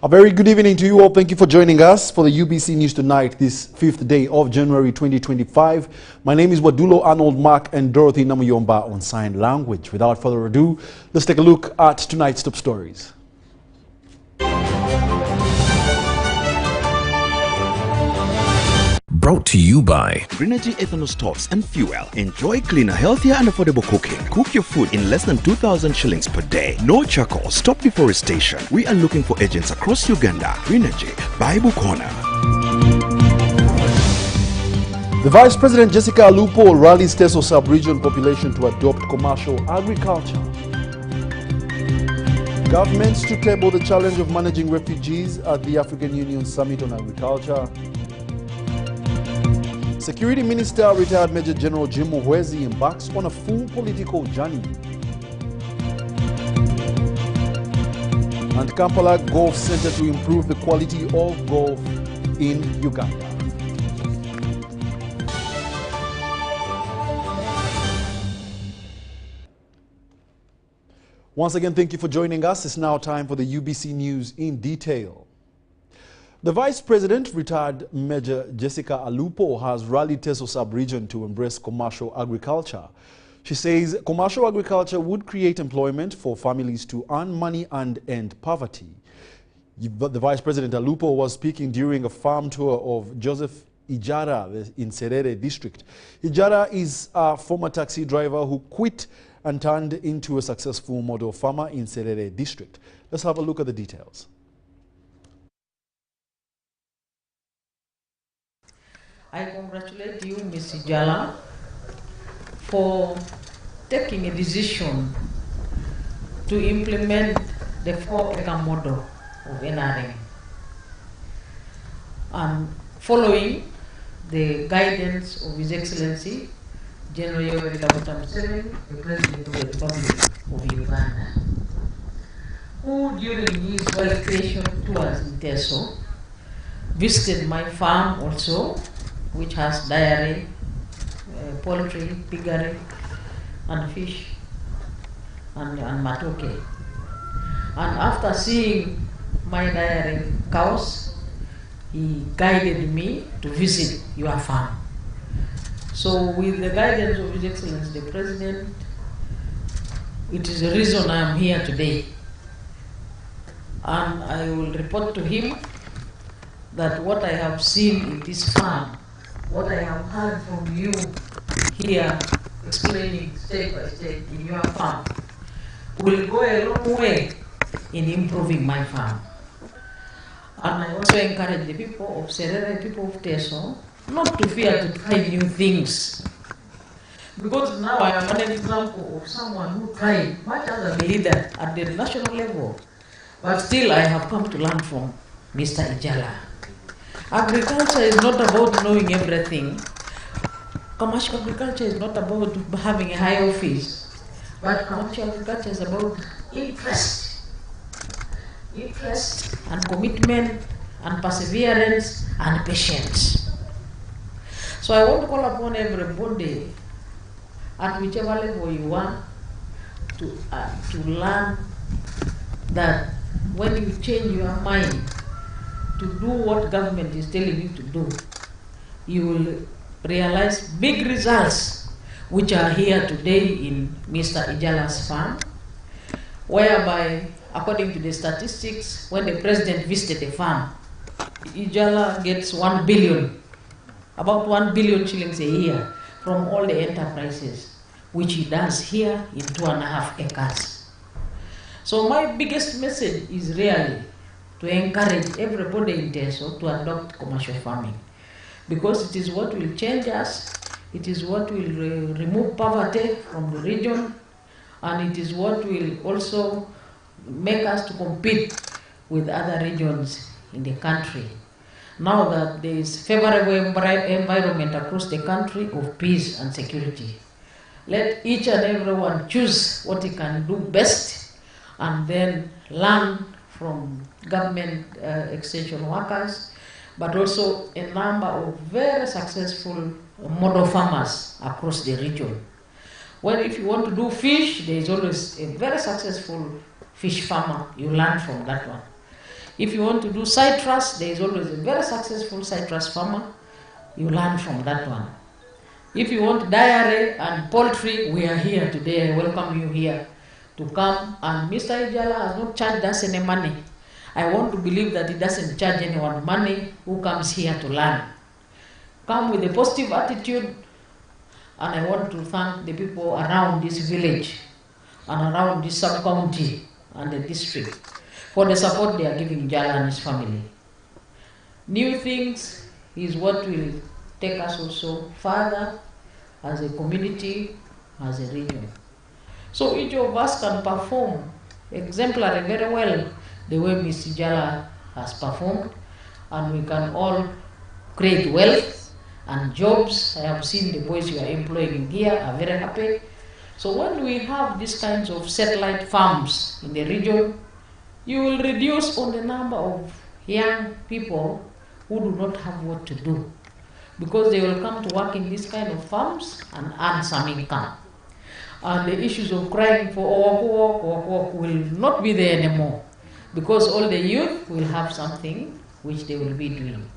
A very good evening to you all. Thank you for joining us for the UBC News Tonight, this 5th day of January 2025. My name is Wadulo, Arnold, Mark, and Dorothy Namuyomba on sign language. Without further ado, let's take a look at tonight's top stories. Brought to you by Refugee ethanol stoves and fuel. Enjoy cleaner, healthier and affordable cooking. Cook your food in less than 2,000 shillings per day. No charcoal. Stop deforestation. We are looking for agents across Uganda. Refugee, Bible Corner. The Vice President Jessica Alupo rallies Teso sub-region population to adopt commercial agriculture. Governments to table the challenge of managing refugees at the African Union Summit on Agriculture. Security Minister retired Major General Jim Muhwezi embarks on a full political journey. And Kampala Golf Center to improve the quality of golf in Uganda. Once again, thank you for joining us. It's now time for the UBC News in detail. The Vice President, retired Major Jessica Alupo, has rallied Teso sub-region to embrace commercial agriculture. She says commercial agriculture would create employment for families to earn money and end poverty. The Vice President Alupo was speaking during a farm tour of Joseph Ijara in Serere district. Ijara is a former taxi driver who quit and turned into a successful model farmer in Serere district. Let's have a look at the details. I congratulate you, Ms. Ijala, for taking a decision to implement the 4-acre model of NRM and following the guidance of His Excellency General Yoweri Museveni, the President of the Republic of Uganda, who during his qualification tours in Teso visited my farm also, which has dairy, poultry, piggery, and fish, and matoke. And after seeing my dairy cows, he guided me to visit your farm. So with the guidance of His Excellency the President, it is the reason I am here today. And I will report to him that what I have seen in this farm, what I have heard from you here, explaining step by step in your farm, will go a long way in improving my farm. And I also encourage the people of Serere, people of Teso, not to fear to try new things. Because now I am an example of someone who tried much as a leader at the national level. But still I have come to learn from Mr. Ijala. Agriculture is not about knowing everything. Commercial agriculture is not about having a high office. But commercial agriculture is about interest. Interest and commitment and perseverance and patience. So I want to call upon everybody at whichever level you want to learn that when you change your mind to do what government is telling you to do, you will realize big results which are here today in Mr. Ijala's farm, whereby, according to the statistics, when the president visited the farm, Ijala gets 1 billion, about 1 billion shillings a year from all the enterprises, which he does here in 2.5 acres. So my biggest message is really to encourage everybody in Teso to adopt commercial farming, because it is what will change us, it is what will remove poverty from the region, and it is what will also make us to compete with other regions in the country. Now that there is favorable environment across the country of peace and security, let each and everyone choose what he can do best and then learn from government extension workers, but also a number of very successful model farmers across the region. Well, if you want to do fish, there is always a very successful fish farmer. You learn from that one. If you want to do citrus, there is always a very successful citrus farmer. You learn from that one. If you want dairy and poultry, we are here today. I welcome you here to come. And Mr. Ijala has not charged us any money. I want to believe that he doesn't charge anyone money who comes here to learn. Come with a positive attitude, and I want to thank the people around this village and around this sub-county and the district for the support they are giving Jala and his family. New things is what will take us also further as a community, as a region. So each of us can perform exemplary very well the way Mr. Jala has performed, and we can all create wealth and jobs. I have seen the boys you are employing here are very happy. So when we have these kinds of satellite farms in the region, you will reduce on the number of young people who do not have what to do, because they will come to work in these kind of farms and earn some income. And the issues of crying for work will not be there anymore, because all the youth will have something which they will be doing.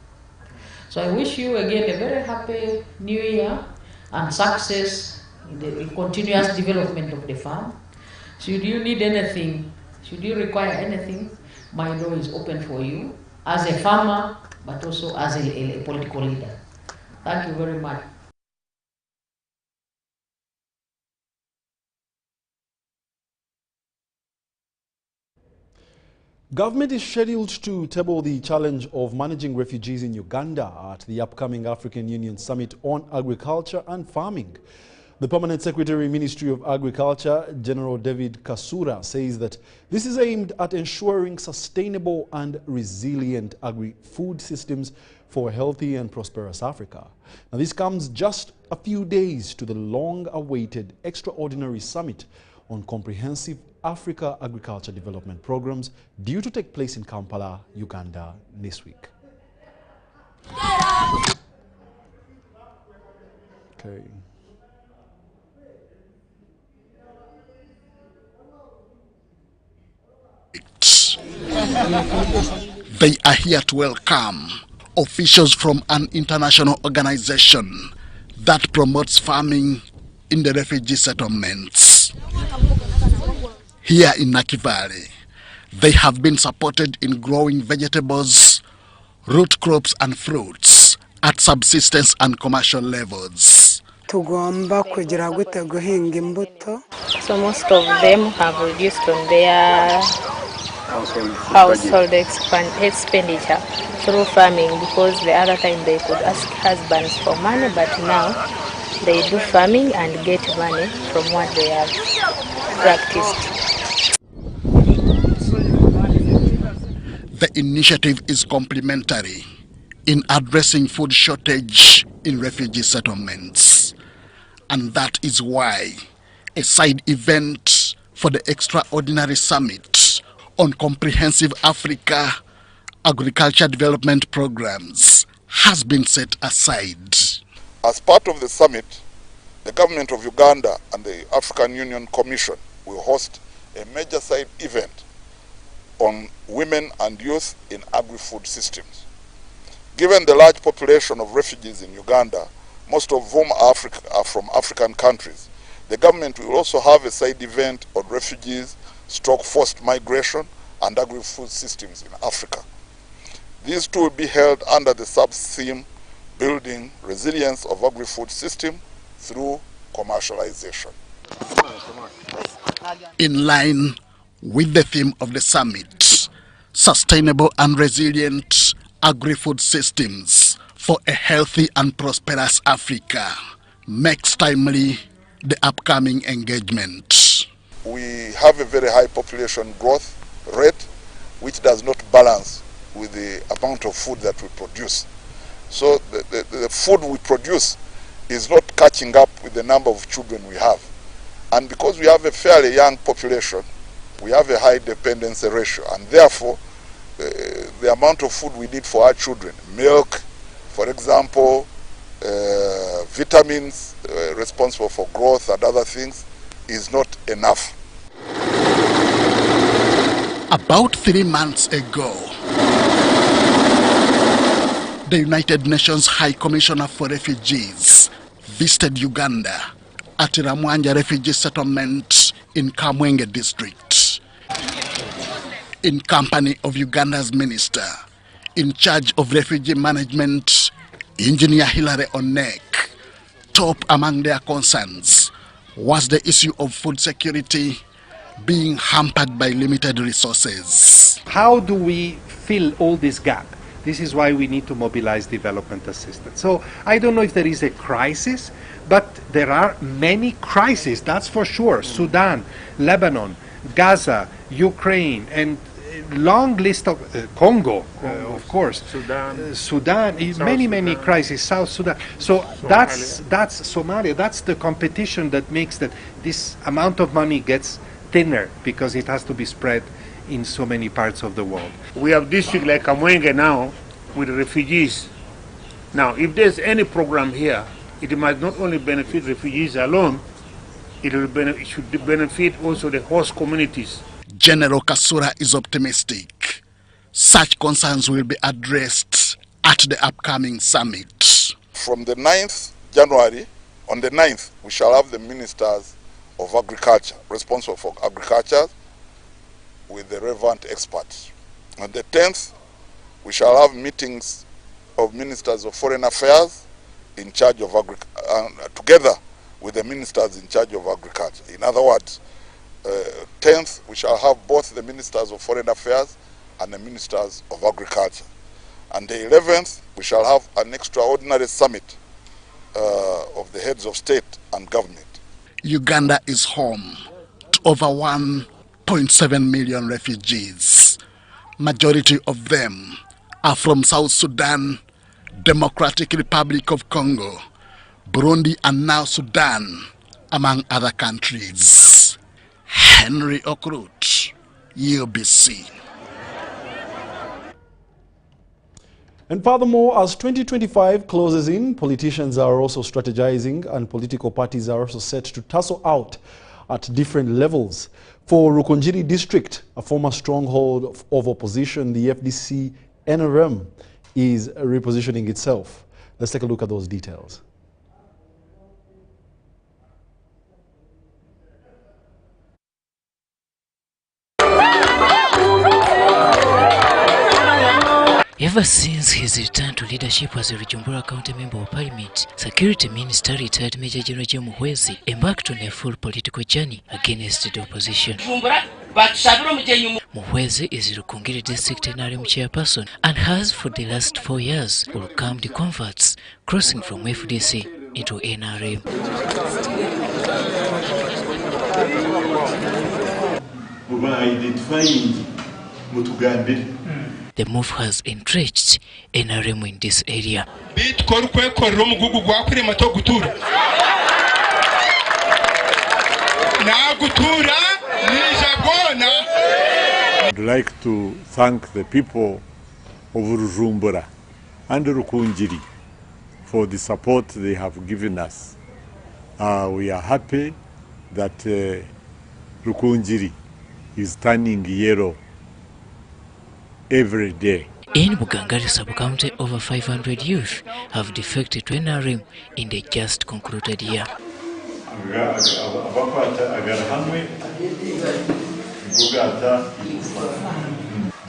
So I wish you again a very happy new year and success in the continuous development of the farm. Should you need anything, should you require anything, my door is open for you as a farmer, but also as a political leader. Thank you very much. Government is scheduled to table the challenge of managing refugees in Uganda at the upcoming African Union Summit on Agriculture and Farming. The Permanent Secretary, Ministry of Agriculture, General David Kasura, says that this is aimed at ensuring sustainable and resilient agri-food systems for a healthy and prosperous Africa. Now, this comes just a few days to the long-awaited extraordinary summit on comprehensive Africa agriculture development programs due to take place in Kampala, Uganda this week. Okay. They are here to welcome officials from an international organization that promotes farming in the refugee settlements. Here in Naki Valley, they have been supported in growing vegetables, root crops and fruits at subsistence and commercial levels. So most of them have reduced on their household expenditure through farming, because the other time they could ask husbands for money, but now they do farming and get money from what they have practiced. The initiative is complementary in addressing food shortage in refugee settlements, and that is why a side event for the extraordinary summit on comprehensive Africa agriculture development programs has been set aside. As part of the summit, the government of Uganda and the African Union Commission will host a major side event on women and youth in agri-food systems. Given the large population of refugees in Uganda, most of whom are from African countries, the government will also have a side event on refugees, forced migration, and agri-food systems in Africa. These two will be held under the sub-theme Building Resilience of Agri-Food System through Commercialization. In line with the theme of the summit, Sustainable and Resilient Agri-Food Systems for a Healthy and Prosperous Africa makes timely the upcoming engagement. We have a very high population growth rate, which does not balance with the amount of food that we produce. So the food we produce is not catching up with the number of children we have. And because we have a fairly young population, we have a high dependency ratio, and therefore the amount of food we need for our children, milk, for example, vitamins responsible for growth and other things, is not enough. About 3 months ago, The United Nations High Commissioner for Refugees visited Uganda at Ramwanja refugee settlement in Kamwenge district in company of Uganda's minister in charge of refugee management, Engineer Hilary Onek. Top among their concerns was the issue of food security being hampered by limited resources. How do we fill all this gap? This is why we need to mobilize development assistance. So I don't know if there is a crisis, but there are many crises, that's for sure. Sudan, Lebanon, Gaza, Ukraine, and long list of Congo, of course. Sudan, many crises, South Sudan. So that's Somalia. That's the competition that makes that this amount of money gets thinner because it has to be spread in so many parts of the world. We have districts like Kamwenge now with refugees. Now, if there's any program here, it might not only benefit refugees alone, it should benefit also the host communities. General Kasura is optimistic. Such concerns will be addressed at the upcoming summit. From the 9th January, on the 9th, we shall have the ministers of agriculture, responsible for agriculture, with the relevant experts. On the 10th, we shall have meetings of ministers of foreign affairs in charge of together with the ministers in charge of agriculture. In other words, 10th, we shall have both the ministers of foreign affairs and the ministers of agriculture. And the 11th, we shall have an extraordinary summit of the heads of state and government. Uganda is home to over 1.7 million refugees. Majority of them are from South Sudan, Democratic Republic of Congo, Burundi, and now Sudan, among other countries. Henry Okrut, UBC. And furthermore, as 2025 closes in, politicians are also strategizing and political parties are also set to tussle out at different levels. For Rukungiri district, a former stronghold of opposition, the FDC NRM is repositioning itself. Let's take a look at those details. Ever since his return to leadership as a Rujumbura County Member of Parliament, Security Minister retired Major General Jim Muhwezi embarked on a full political journey against the opposition. Muhwezi is Rukungiri District NRM chairperson and has for the last 4 years welcomed the converts crossing from FDC into NRM. The move has entrenched NRM in this area. I'd like to thank the people of Rujumbura and Rukungiri for the support they have given us. We are happy that Rukungiri is turning yellow every day. In Bugangari sub-county, over 500 youth have defected to NRM in the just concluded year.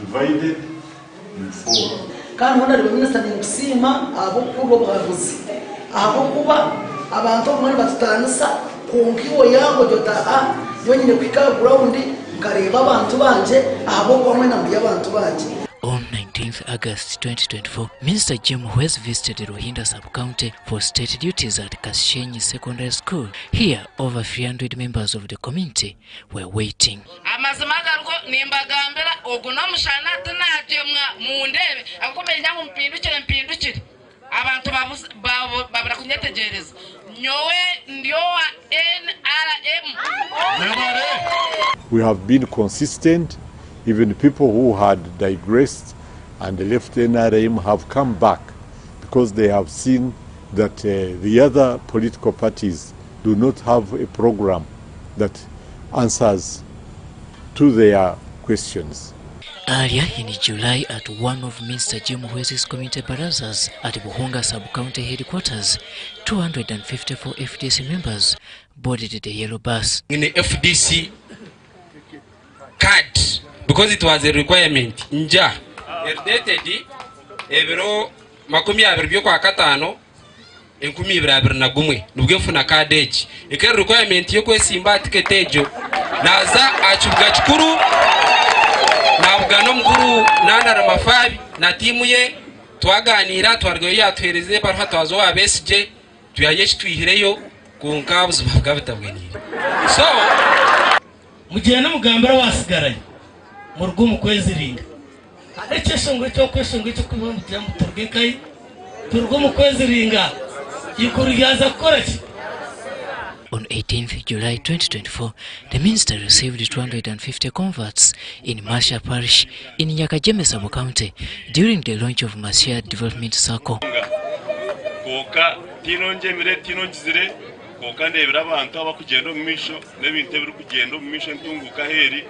Divided in 4. On 19th August 2024, Minister Jim Muhwezi visited Ruhinda sub-county for state duties at Kashenyi Secondary School. Here, over 300 members of the community were waiting. We have been consistent. Even people who had digressed and left NRM have come back because they have seen that the other political parties do not have a program that answers to their questions. Earlier in July, at one of Mr. Jim Hues's community barazas at Buhunga Sub-County Headquarters, 254 FDC members boarded the yellow bus. In the FDC card, because it was a requirement, nja, erdated, ebero makumi abiribyo kwa katano, enkumi ibirabir na gumwe, nugefu na kadeji. Eke requirement yoko simba tiketejo, naza achugachukuru, nabugano mkuru nana ramafabi na timu ye twaganira twargoya twereze barha twazo abesje tuyayeshi twihireyo kunkabuzo bagabitabwenire so mugenda mugambara wasigaraye mu rugo mu kwezi ringa ekesongo cyo kwesongo cyo kubambira mu turgekai turgo mu kwezi ringa yikuryaza koraki. On 18th July 2024, the minister received 250 converts in Masha Parish in Nyakajeme Sub-County during the launch of Masha Development Circle. Koka tinonje mire tinonjizire koka ndebira abantu abakugenda mu misho nebinte biri kugenda mu misho ntunguka heri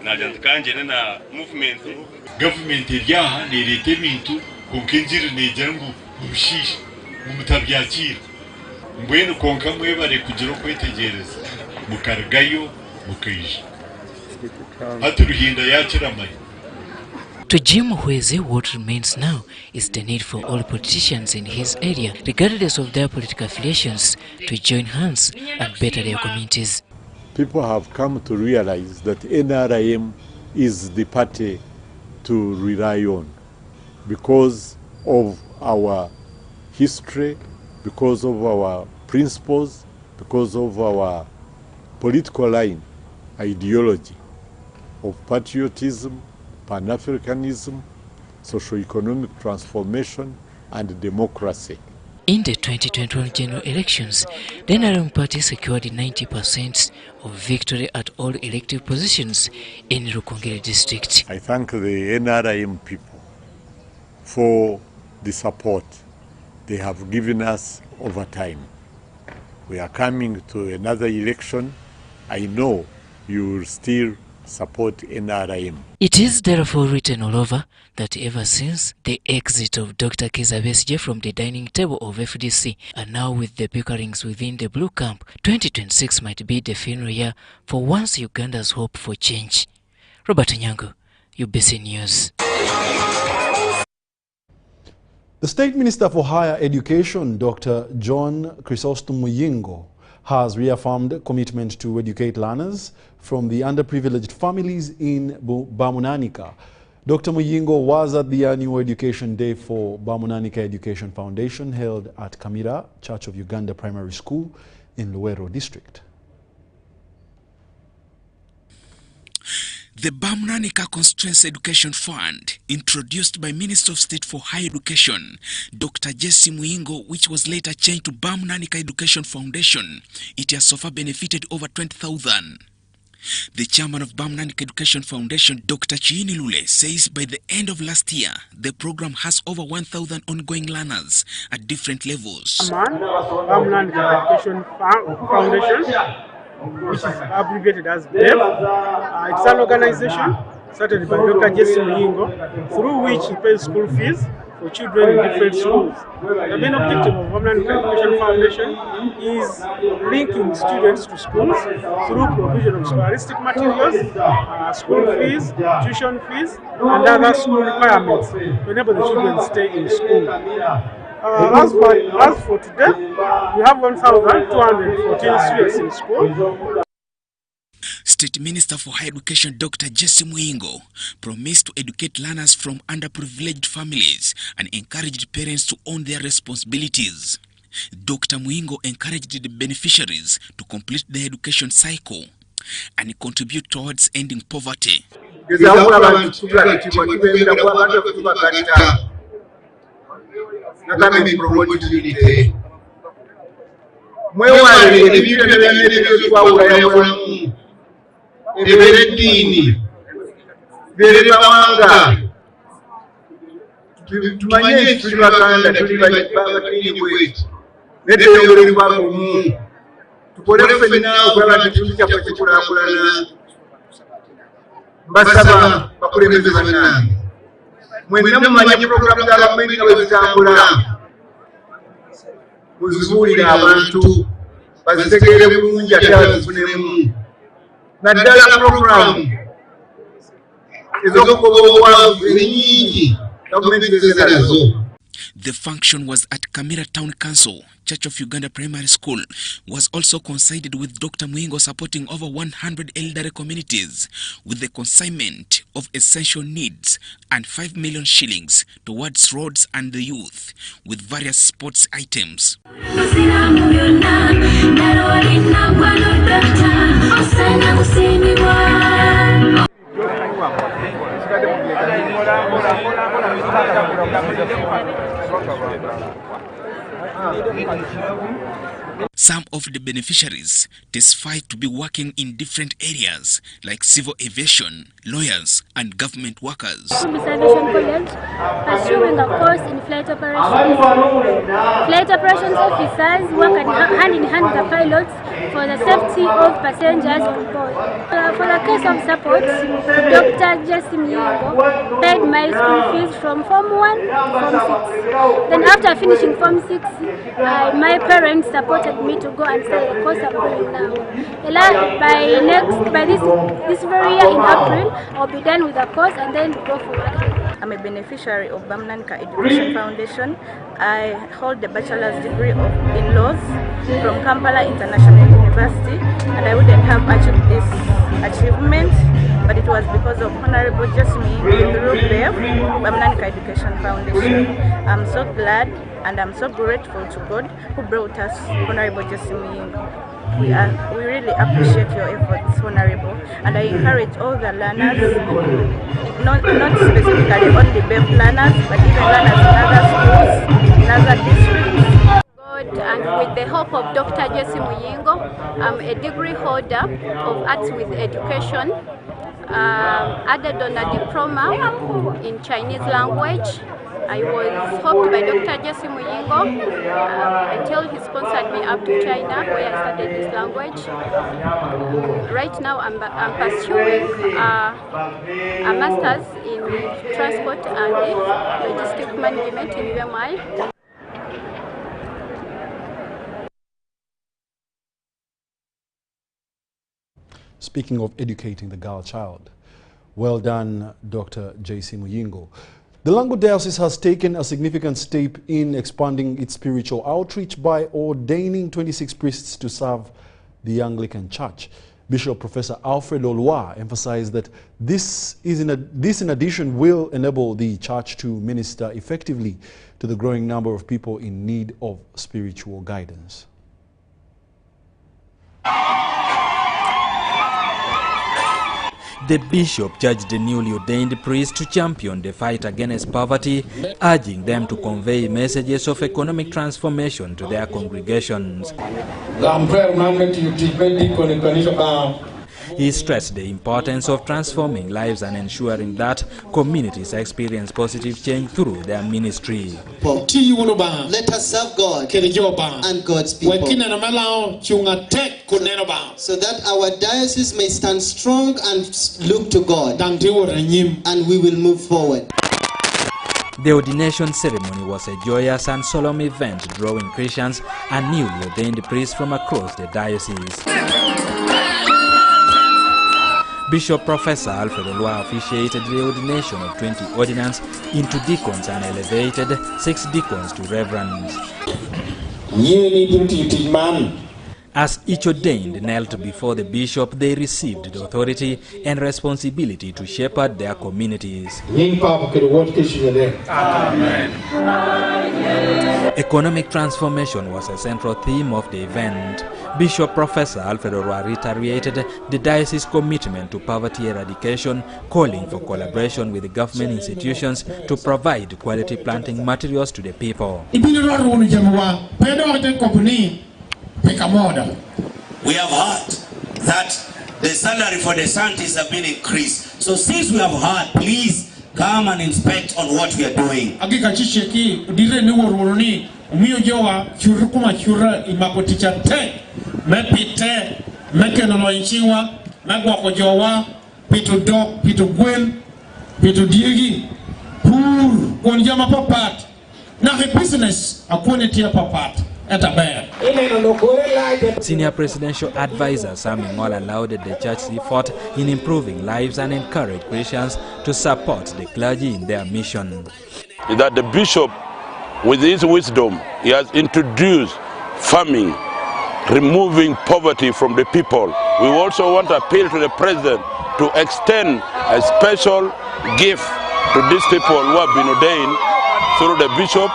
najandikanje na movement government yaha nerete bintu konkenjire nejangu ubushishi mu mutabyakira mbwene konka mwebare kugira kwetegereza mukargayo mukayisha haturuhinda yakiramay. To Jim Huese, what remains now is the need for all politicians in his area, regardless of their political affiliations, to join hands and better their communities. People have come to realize that NRIM is the party to rely on because of our history, because of our principles, because of our political line, ideology of patriotism, Pan-Africanism, socio-economic transformation, and democracy. In the 2021 general elections, the NRM party secured 90% of victory at all elective positions in Rukungiri district. I thank the NRM people for the support they have given us over time. We are coming to another election. I know you will still support NRM. It is therefore written all over that ever since the exit of Dr. Kizza Besigye from the dining table of FDC, and now with the bickerings within the blue camp, 2026 might be the final year for once Uganda's hope for change. Robert Nyango, UBC News. The State Minister for Higher Education, Dr. John Chrysostom Muyingo, has reaffirmed commitment to educate learners from the underprivileged families in Bamunanika. Dr. Muyingo was at the annual Education Day for Bamunanika Education Foundation held at Kamira Church of Uganda Primary School in Luwero District. The Bamunanika Constituency Education Fund, introduced by Minister of State for Higher Education, Dr. Jesse Muyingo, which was later changed to Bamunanika Education Foundation, it has so far benefited over 20,000. The chairman of Bamunanika Education Foundation, Dr. Chiini Lule, says by the end of last year, the program has over 1,000 ongoing learners at different levels. Bamunanika Education Foundation, which is abbreviated as BEF. It's an organization started by Dr. Jesse Muyingo, through which he pays school fees for children in different schools. The main objective of Bamunanika Education Foundation is linking students to schools through provision of scholastic materials, school fees, tuition fees, and other school requirements to enable the children to stay in school. As for today, we have 1,214 students in school. State Minister for Higher Education Dr. Jesse Muyingo promised to educate learners from underprivileged families and encouraged parents to own their responsibilities. Dr. Muyingo encouraged the beneficiaries to complete their education cycle and contribute towards ending poverty. Eberedini berabanga tumanye tulibaganda tulibaganda kwetu nete yongere kwa mu tukole fena okulala tulicha kwa chakula mbasaba bakulembeze bannange mwenna mumanyi programu za gavumenti nga bwe zitambula muzibuulire abantu bazitegeere bulungi ate bazifunemu naddala programu ez'okugoba obwavu ennyingi gavumenti zezze nazo. The function was at Kamira Town Council. Church of Uganda Primary School was also coincided with Dr. Muingo supporting over 100 elderly communities with the consignment of essential needs and 5 million shillings towards roads and the youth with various sports items. Some of the beneficiaries testified to be working in different areas like civil aviation, lawyers, and government workers. College, pursuing a course in flight operations. Flight operations officers work hand in hand with the pilots for the safety of passengers on board. For the case of support, Dr. Jesse Muingo paid my school fees from Form 1 to Form 6. Then after finishing Form 6, my parents supported me to go and study the course I'm doing now. By this very year in April, I'll be done with the course and then go for work. I'm a beneficiary of Bamnanika Education Foundation. I hold the bachelor's degree in laws from Kampala International University, and I wouldn't have achieved this achievement, but it was because of Honorable Jasmine through Bamnanika Education Foundation. I'm so glad and I'm so grateful to God who brought us Honorable Jasmine. We really appreciate your efforts, Honorable, and I encourage all the learners, not specifically only BEF learners, but even learners in other schools, in other districts. And with the help of Dr. Jesse Muingo, I'm a degree holder of Arts with Education, added on a diploma in Chinese language. I was helped by Dr. Jesse Muingo until he sponsored me up to China, where I studied this language. Right now I'm pursuing a master's in transport and logistic management in UMI. Speaking of educating the girl child, well done, Dr. J.C. Muingo. The Lango Diocese has taken a significant step in expanding its spiritual outreach by ordaining 26 priests to serve the Anglican Church. Bishop Professor Alfred Olwa emphasized that this in addition will enable the church to minister effectively to the growing number of people in need of spiritual guidance. The bishop charged the newly ordained priests to champion the fight against poverty, urging them to convey messages of economic transformation to their congregations. He stressed the importance of transforming lives and ensuring that communities experience positive change through their ministry. Let us serve God and God's people, so that our diocese may stand strong and look to God, and we will move forward. The ordination ceremony was a joyous and solemn event drawing Christians and newly ordained priests from across the diocese. Bishop Professor Alfred Olwa officiated the ordination of 20 ordinands into deacons and elevated 6 deacons to reverends. As each ordained knelt before the bishop, they received the authority and responsibility to shepherd their communities. Amen. Economic transformation was a central theme of the event. Bishop Professor Alfred Olwa reiterated the diocese's commitment to poverty eradication, calling for collaboration with the government institutions to provide quality planting materials to the people. We have heard that the salary for the scientists have been increased. So since we have heard, please come and inspect on what we are doing. pito dok, pito gwen, pito diegi, pour konjama papat, na business akwene papat. Senior presidential advisor Sam Ngola lauded the church's effort in improving lives and encouraged Christians to support the clergy in their mission. That the bishop, with his wisdom, he has introduced farming, removing poverty from the people. We also want to appeal to the president to extend a special gift to these people who have been ordained through the bishop.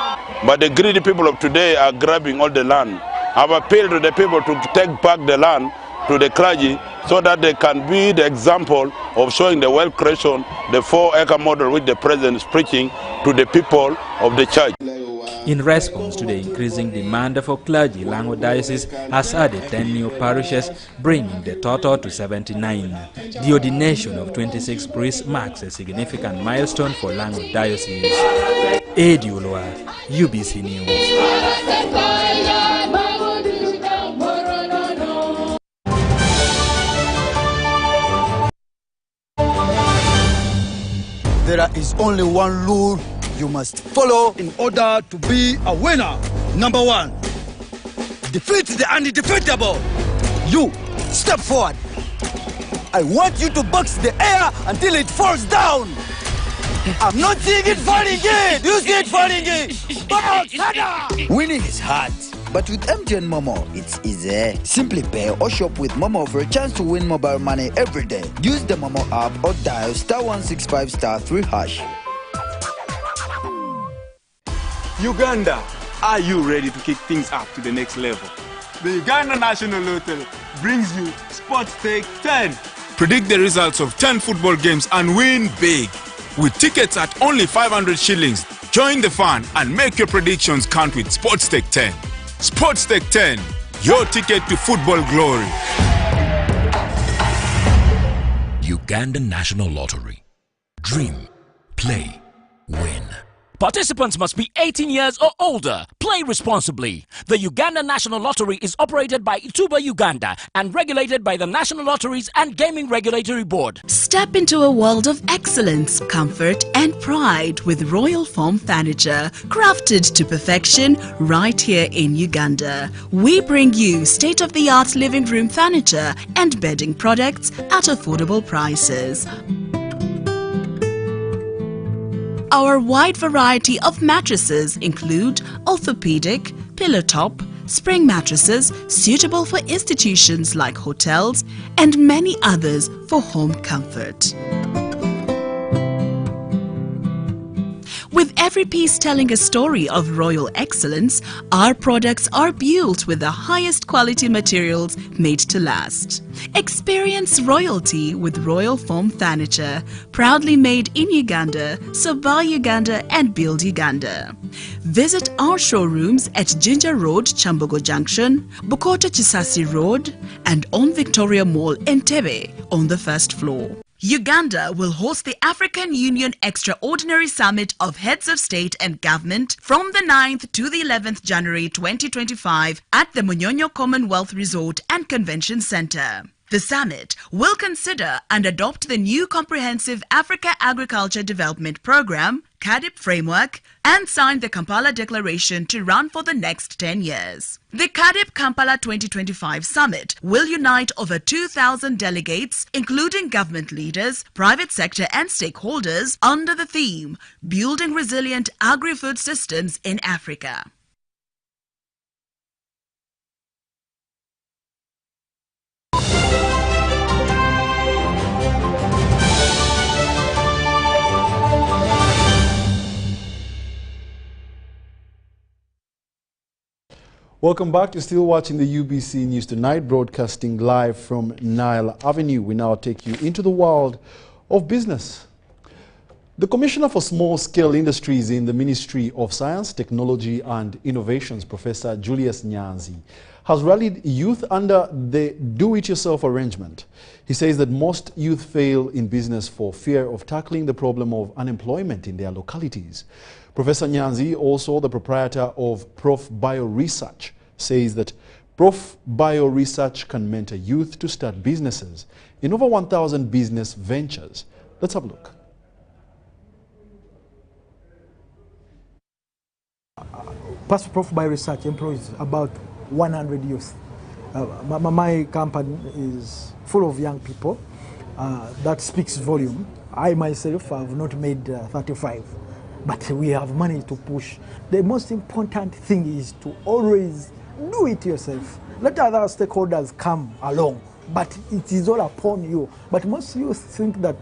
But the greedy people of today are grabbing all the land. I've appealed to the people to take back the land to the clergy so that they can be the example of showing the wealth creation, the 4-acre model which the president is preaching to the people of the church. In response to the increasing demand for clergy, Lango Diocese has added 10 new parishes, bringing the total to 79. The ordination of 26 priests marks a significant milestone for Lango Diocese. Edi Ulwa, UBC News. There is only one rule you must follow in order to be a winner. Number 1, defeat the undefeatable. You, step forward. I want you to box the air until it falls down. I'm not seeing it falling in. You see it falling in. Box, winning is hard, but with MTN Momo, it's easy. Simply pay or shop with Momo for a chance to win mobile money every day. Use the Momo app or dial *165*3#. Uganda, are you ready to kick things up to the next level? The Uganda National Lottery brings you Sports Stake 10. Predict the results of 10 football games and win big. With tickets at only 500 shillings, join the fun and make your predictions count with Sports Stake 10. Sports Stake 10, your ticket to football glory. Uganda National Lottery. Dream, play, win. Participants must be 18 years or older. Play responsibly. The Uganda National Lottery is operated by Ituba Uganda and regulated by the National Lotteries and Gaming Regulatory Board. Step into a world of excellence, comfort and pride with Royal Foam Furniture, crafted to perfection right here in Uganda. We bring you state-of-the-art living room furniture and bedding products at affordable prices. Our wide variety of mattresses include orthopedic, pillow top, spring mattresses suitable for institutions like hotels and many others for home comfort. With every piece telling a story of royal excellence, our products are built with the highest quality materials made to last. Experience royalty with Royal Foam Furniture, proudly made in Uganda, so buy Uganda and build Uganda. Visit our showrooms at Ginger Road, Chambogo Junction, Bukota Chisasi Road, and on Victoria Mall, Entebbe, on the first floor. Uganda will host the African Union Extraordinary Summit of Heads of State and Government from the 9th to the 11th January 2025 at the Munyonyo Commonwealth Resort and Convention Center. The summit will consider and adopt the new Comprehensive Africa Agriculture Development Program, CADIP framework, and sign the Kampala Declaration to run for the next 10 years. The CADIP Kampala 2025 Summit will unite over 2,000 delegates, including government leaders, private sector and stakeholders, under the theme, Building Resilient Agri-Food Systems in Africa. Welcome back. You're still watching the UBC News Tonight, broadcasting live from Nile Avenue. We now take you into the world of business. The Commissioner for Small-Scale Industries in the Ministry of Science, Technology and Innovations, Professor Julius Nyanzi, has rallied youth under the do-it-yourself arrangement. He says that most youth fail in business for fear of tackling the problem of unemployment in their localities. Professor Nyanzi, also the proprietor of Prof Bio Research, says that Prof Bio Research can mentor youth to start businesses in over 1,000 business ventures. Let's have a look. Prof Bio Research employs about 100 youth. My company is full of young people. That speaks volume. I myself have not made 35, but we have managed to push. The most important thing is to always do it yourself. Let other stakeholders come along, but it is all upon you. But most youth think that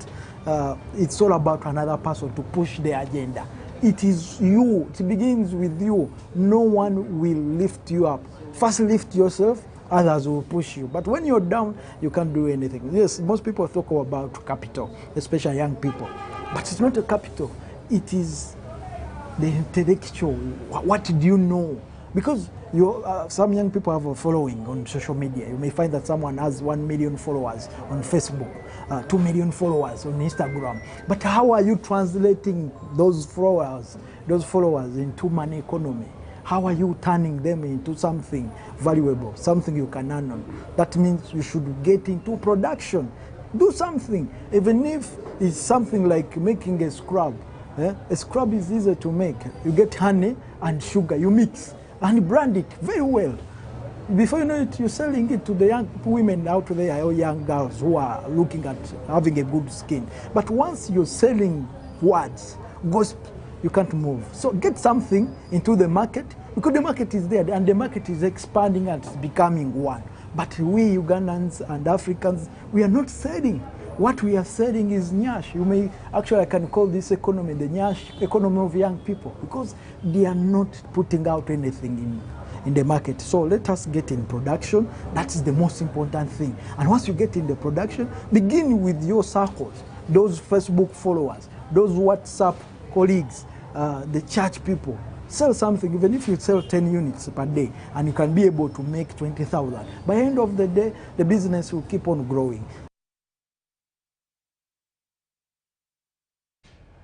it's all about another person to push the agenda. It is you. It begins with you. No one will lift you up. First lift yourself, others will push you. But when you're down, you can't do anything. Yes, most people talk about capital, especially young people. But it's not a capital. It is the intellectual. What do you know? Because some young people have a following on social media. You may find that someone has 1 million followers on Facebook, 2 million followers on Instagram. But how are you translating those followers into money economy? How are you turning them into something valuable, something you can earn on? That means you should get into production. Do something, even if it's something like making a scrub. A scrub is easy to make. You get honey and sugar, you mix and brand it very well. Before you know it, you're selling it to the young women out there or young girls who are looking at having a good skin. But once you're selling words, gospel, you can't move. So get something into the market, because the market is there and the market is expanding and becoming one. But we Ugandans and Africans, we are not selling. What we are selling is nyash. You may, actually I can call this economy the nyash economy of young people, because they are not putting out anything in the market. So let us get in production. That is the most important thing. And once you get in the production, begin with your circles, those Facebook followers, those WhatsApp colleagues, the church people. Sell something, even if you sell 10 units per day, and you can be able to make 20,000. By the end of the day, the business will keep on growing.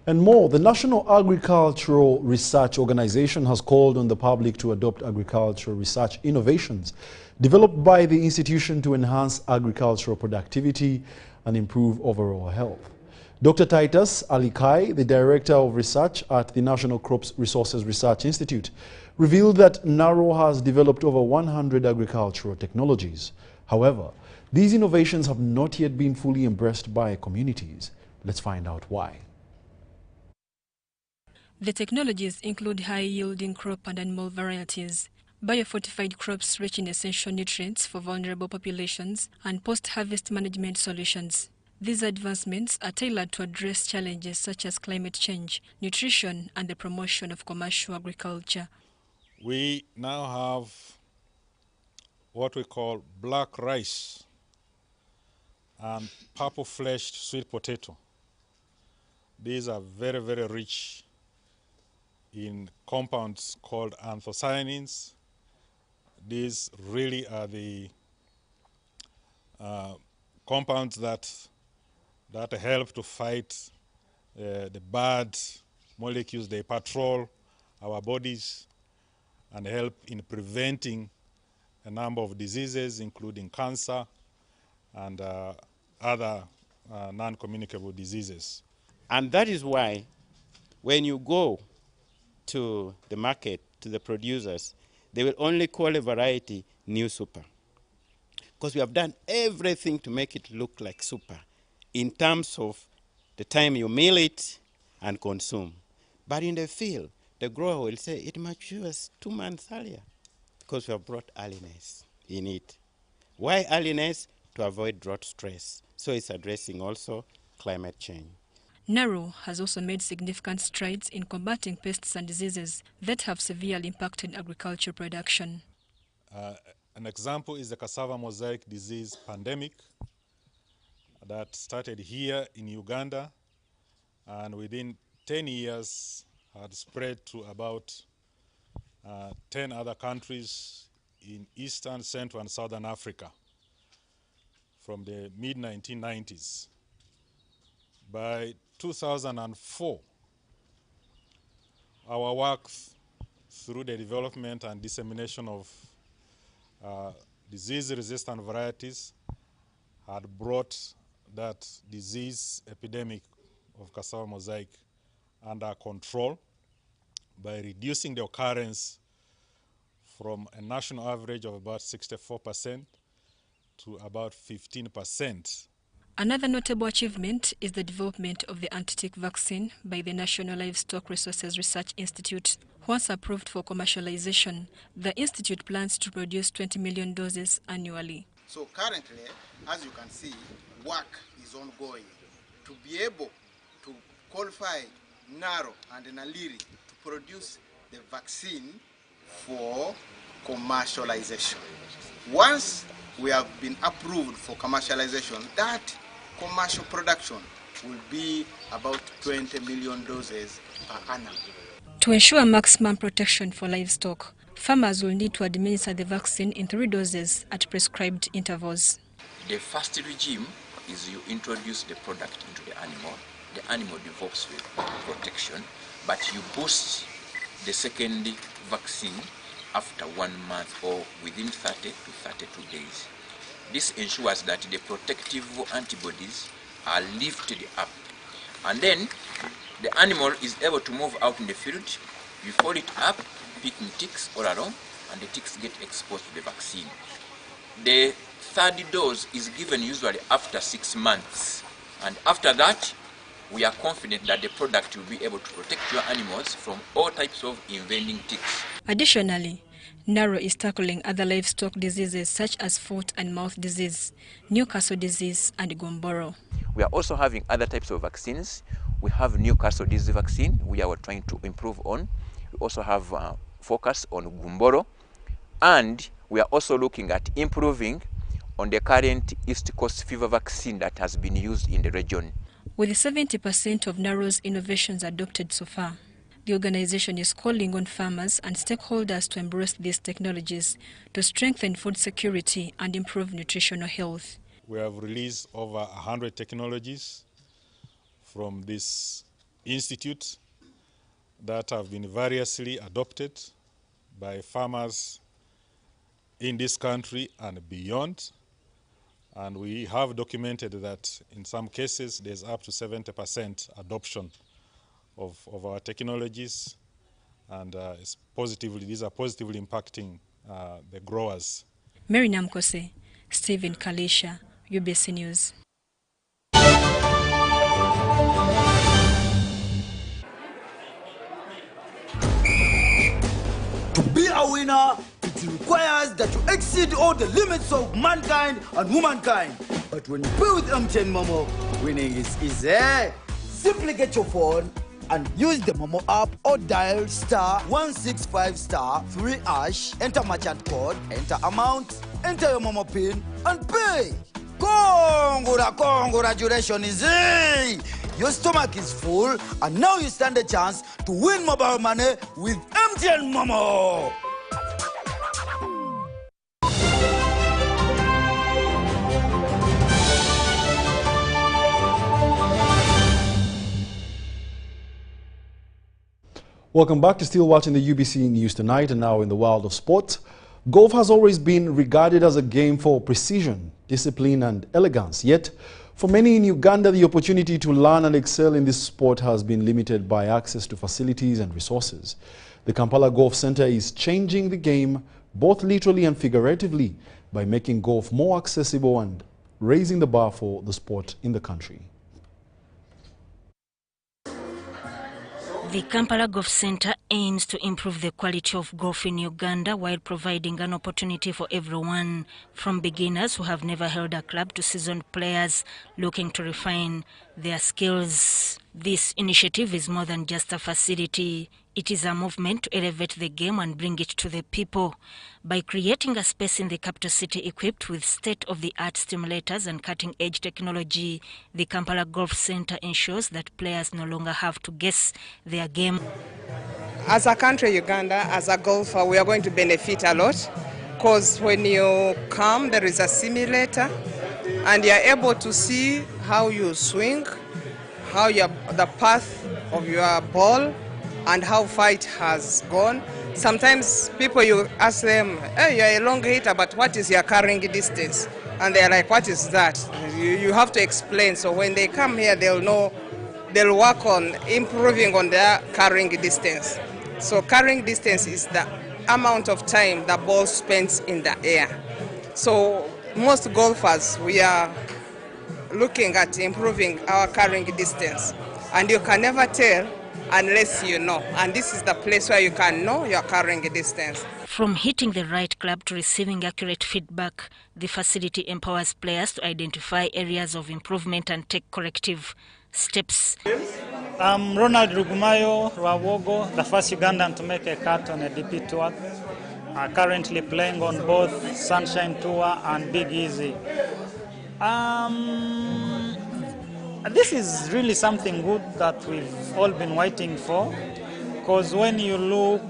And more, the National Agricultural Research Organization has called on the public to adopt agricultural research innovations developed by the institution to enhance agricultural productivity and improve overall health. Dr. Titus Alikai, the Director of Research at the National Crops Resources Research Institute, revealed that NARO has developed over 100 agricultural technologies. However, these innovations have not yet been fully embraced by communities. Let's find out why. The technologies include high-yielding crop and animal varieties, biofortified crops rich in essential nutrients for vulnerable populations, and post-harvest management solutions. These advancements are tailored to address challenges such as climate change, nutrition, and the promotion of commercial agriculture. We now have what we call black rice and purple-fleshed sweet potato. These are very, very rich in compounds called anthocyanins. These really are the compounds that help to fight the bad molecules. They patrol our bodies and help in preventing a number of diseases, including cancer and other non-communicable diseases. And that is why when you go to the market, to the producers, they will only call a variety new super. Because we have done everything to make it look like super in terms of the time you mill it and consume. But in the field, the grower will say it matures 2 months earlier because we have brought earliness in it. Why earliness? To avoid drought stress. So it's addressing also climate change. NARO has also made significant strides in combating pests and diseases that have severely impacted agriculture production. An example is the cassava mosaic disease pandemic that started here in Uganda and within 10 years had spread to about 10 other countries in Eastern, Central, and Southern Africa from the mid-1990s. By 2004, our work through the development and dissemination of disease-resistant varieties had brought that disease epidemic of cassava mosaic under control by reducing the occurrence from a national average of about 64% to about 15%. Another notable achievement is the development of the anti-tick vaccine by the National Livestock Resources Research Institute. Once approved for commercialization, the institute plans to produce 20 million doses annually. So currently, as you can see, work is ongoing to be able to qualify Naro and Naliri to produce the vaccine for commercialization. Once we have been approved for commercialization, that commercial production will be about 20 million doses per annum. To ensure maximum protection for livestock, farmers will need to administer the vaccine in 3 doses at prescribed intervals. The first regime is you introduce the product into the animal develops with protection, but you boost the second vaccine after 1 month or within 30 to 32 days. This ensures that the protective antibodies are lifted up, and then the animal is able to move out in the field. You fold it up, picking ticks all around, and the ticks get exposed to the vaccine. The third dose is given usually after 6 months, and after that we are confident that the product will be able to protect your animals from all types of invading ticks. Additionally, Naro is tackling other livestock diseases such as foot and mouth disease, Newcastle disease, and Gumboro. We are also having other types of vaccines. We have Newcastle disease vaccine we are trying to improve on. We also have focus on Gumboro, and we are also looking at improving on the current East Coast fever vaccine that has been used in the region. With 70% of Naro's innovations adopted so far, the organization is calling on farmers and stakeholders to embrace these technologies to strengthen food security and improve nutritional health. We have released over 100 technologies from this institute that have been variously adopted by farmers in this country and beyond. And we have documented that in some cases there's up to 70% adoption of our technologies, and these are positively impacting the growers. Mary Namkose, Stephen Kalisha, UBC News. To be a winner, it requires that you exceed all the limits of mankind and womankind. But when you play with MTN Momo, winning is easy. Simply get your phone and use the Momo app or dial *165*3#, enter merchant code, enter amount, enter your Momo PIN, and pay. Congratulations, easy! Your stomach is full, and now you stand a chance to win mobile money with MTN Momo. Welcome back. You're still watching the UBC News Tonight, and now in the world of sport. Golf has always been regarded as a game for precision, discipline and elegance. Yet, for many in Uganda, the opportunity to learn and excel in this sport has been limited by access to facilities and resources. The Kampala Golf Center is changing the game both literally and figuratively by making golf more accessible and raising the bar for the sport in the country. The Kampala Golf Center aims to improve the quality of golf in Uganda while providing an opportunity for everyone, from beginners who have never held a club to seasoned players looking to refine their skills. This initiative is more than just a facility. It is a movement to elevate the game and bring it to the people. By creating a space in the capital city equipped with state-of-the-art stimulators and cutting-edge technology, the Kampala Golf Center ensures that players no longer have to guess their game. As a country, Uganda, as a golfer, we are going to benefit a lot, because when you come, there is a simulator, and you are able to see how you swing, how the path of your ball, and how far it has gone. Sometimes people, you ask them, hey, you're a long hitter, but what is your carrying distance? And they're like, what is that? You have to explain. So when they come here, they'll know, they'll work on improving on their carrying distance. So carrying distance is the amount of time the ball spends in the air. So most golfers, we are looking at improving our carrying distance. And you can never tell unless you know. And this is the place where you can know your carrying distance. From hitting the right club to receiving accurate feedback, the facility empowers players to identify areas of improvement and take corrective steps. I'm Ronald Rugumayo Rwawogo, the first Ugandan to make a cut on a DP tour. Currently playing on both Sunshine Tour and Big Easy. This is really something good that we've all been waiting for, because when you look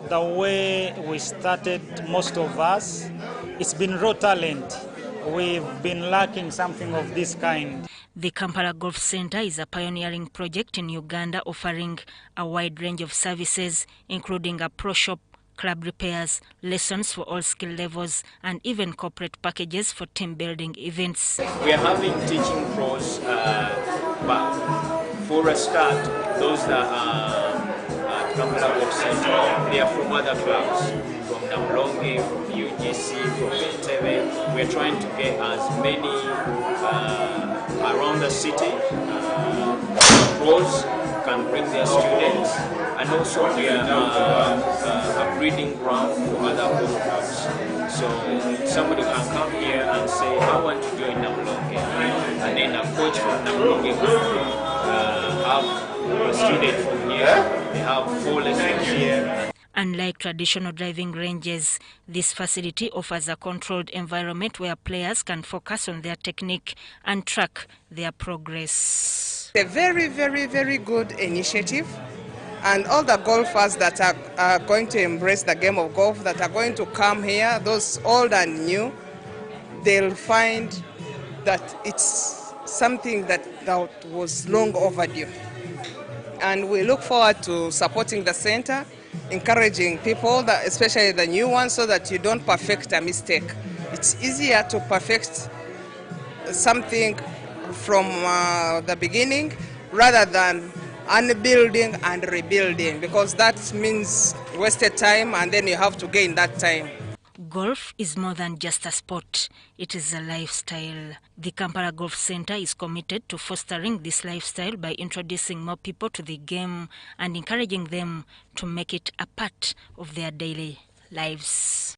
the way we started, most of us, it's been raw talent. We've been lacking something of this kind. The Kampala Golf Center is a pioneering project in Uganda offering a wide range of services, including a pro shop, club repairs, lessons for all skill levels, and even corporate packages for team building events. We are having teaching pros, but for a start, those that are at Kampala Golf Center, they are from other clubs, from Namlonge, from UGC, from Entebbe. We are trying to get as many around the city. Pros can bring their students, and also we are a breeding ground for other golf clubs. So somebody can come here and say, I want to join Namlonge, and then a coach from Namlonge can have a student from here. They have 4 lessons here. Unlike traditional driving ranges, this facility offers a controlled environment where players can focus on their technique and track their progress. A very, very, very good initiative. And all the golfers that are going to embrace the game of golf, that are going to come here, those old and new, they'll find that it's something that was long overdue. And we look forward to supporting the center, encouraging people, especially the new ones, so that you don't perfect a mistake. It's easier to perfect something from the beginning rather than unbuilding and rebuilding, because that means wasted time and then you have to gain that time. Golf is more than just a sport, it is a lifestyle. The Kampala Golf Center is committed to fostering this lifestyle by introducing more people to the game and encouraging them to make it a part of their daily lives.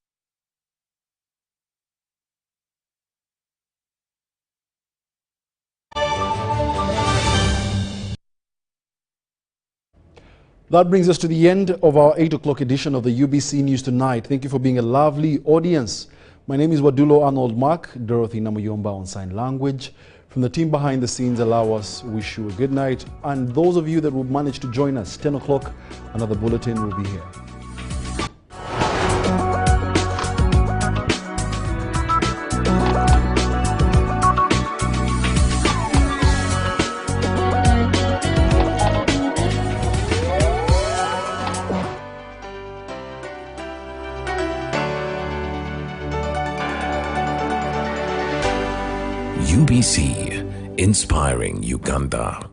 That brings us to the end of our 8 o'clock edition of the UBC News Tonight. Thank you for being a lovely audience. My name is Wadulo Arnold Mark, Dorothy Namuyomba on sign language. From the team behind the scenes, allow us wish you a good night. And those of you that will manage to join us, 10 o'clock, another bulletin will be here. UBC, inspiring Uganda.